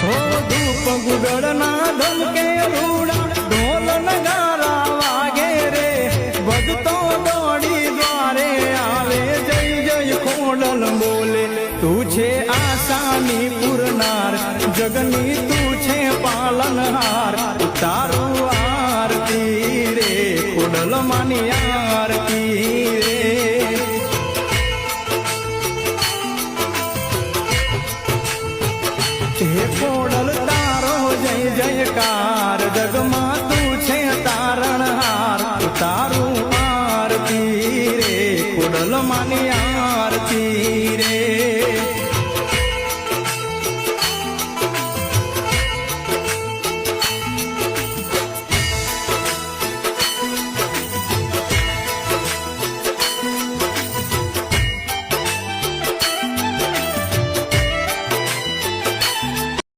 હો ધૂપ ગુગળના ધમકે રૂડા ઢોલ નગારા વાગે રે ભગતો દોડી દ્વારે આવે જય જય ખોડલ બોલે તું છે આશાની પૂરનાર જગની તું છે પાલનહાર તારું આરતી રે ખોડલ માની આરતી રે હે ખોડલ તારો જય જયકાર